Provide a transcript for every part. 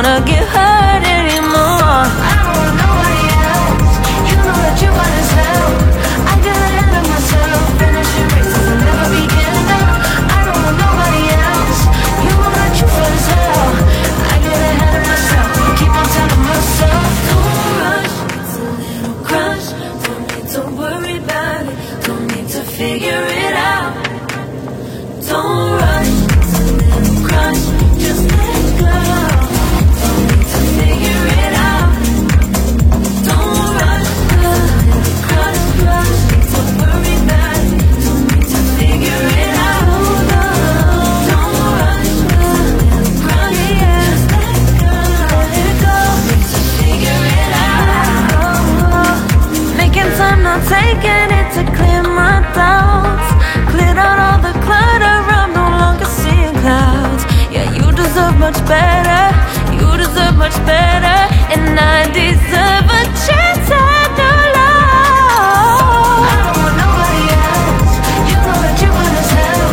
wanna get hurt anymore. I don't want nobody else. You know that you want as hell. I got ahead of myself, finishing races and never begin now. I don't want nobody else. You know that you feel as hell. I get ahead of myself, keep on telling myself, don't rush, it's a little crush. Don't need to worry about it, don't need to figure it out. Don't rush, it's a little crush. Just let it go. Don't need to figure it out. Don't rush, it's a little crush. Don't worry about it, don't need to figure it out. Don't rush, it's a little crush. Just let it go. Let it go. Need to figure it out. Making time, not taking it to clear my doubts. Cleared out all the clutter, I'm no longer seeing clouds. Yeah, you deserve much better, you deserve much better, and I deserve a chance at new love. I don't want nobody else. You know that you want as hell.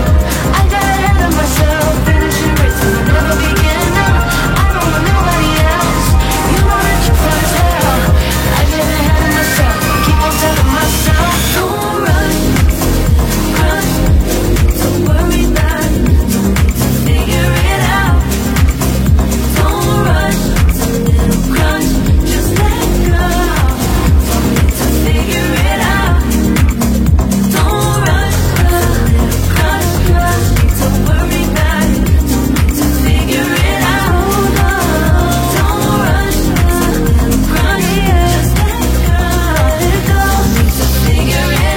I got ahead of myself, finishing races and never begin now. I don't want nobody else. You know that you feel as hell. I get ahead of myself, keep on telling myself, don't rush, crush, don't worry about it, don't need to figure it out. Don't rush, it's a little crush, just let it go. Don't need to figure it out. Don't rush, it's a little crush, don't worry about it, don't need to figure it out. Don't rush, it's a little crush, just let it go. Let it go, need to figure it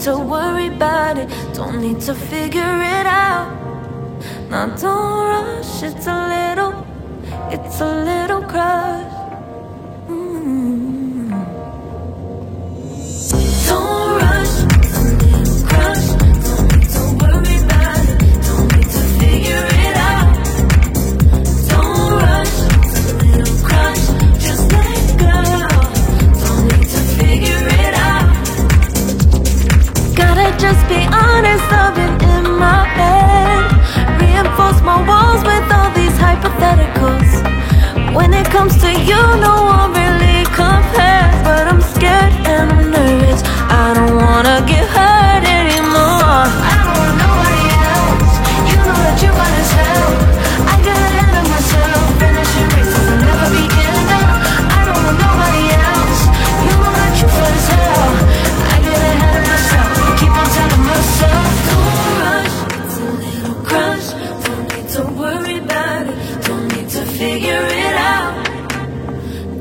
to worry about it, don't need to figure it out. Now don't rush, it's a little crush. Don't rush, it's a little crush. Don't need to worry about it, don't need to figure it out. Don't rush, it's a little crush. Just let it go. Don't need to figure it out. Gotta just be honest, I've been in my head. Reinforce my walls with all these hypotheticals. When it comes to you, no one really compares. But I'm scared and I'm nervous, I don't wanna get hurt anymore. I don't want nobody else. You know that you want as hell. I got ahead of myself, finishing races and never begin now. I don't want nobody else. You know that you feel as hell. I get ahead of myself, keep on telling myself, don't rush, it's a little crush. Don't need to worry about it, don't need to figure it out.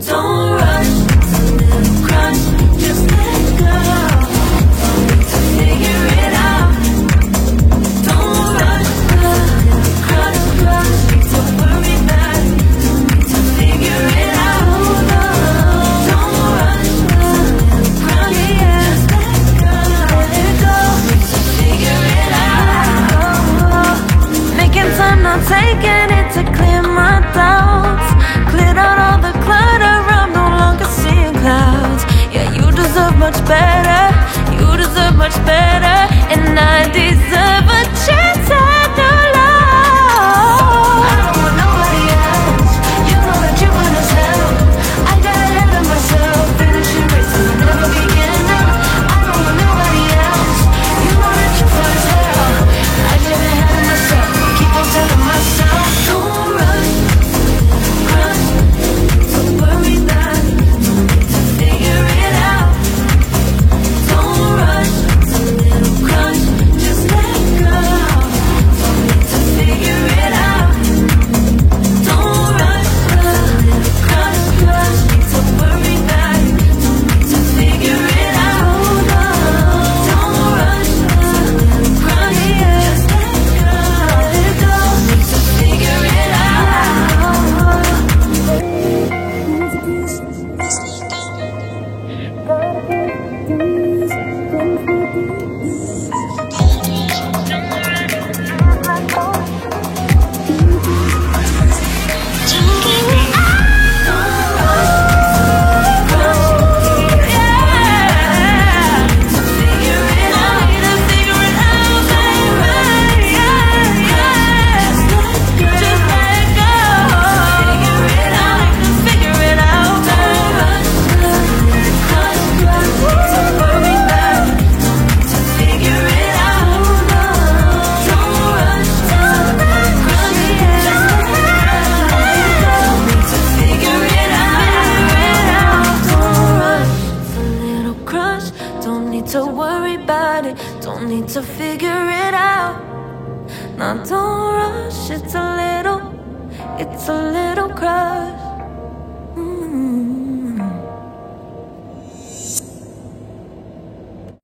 Don't rush, it's a little crush. Just let it go. Don't need to figure it out. Don't rush, it's a little crush. Don't worry about it, don't need to figure it out. Don't rush, it's a little crush. Just let it go. Let it go. Need to figure it out. Making time, not taking it to clear my doubts. Cleared out all the clutter, I'm no longer seeing clouds. Yeah, you deserve much better, you deserve much better, and I deserve a chance at new love. I don't want nobody else. You know that you want as hell. I got ahead of myself, finishing races and never begin now. I don't want nobody else. You know that you feel as hell. I get ahead of myself, keep on telling myself, don't rush, crush, don't worry about it, don't need to figure it out. Don't rush, it's a little need to figure it out. Now don't rush, it's a little crush.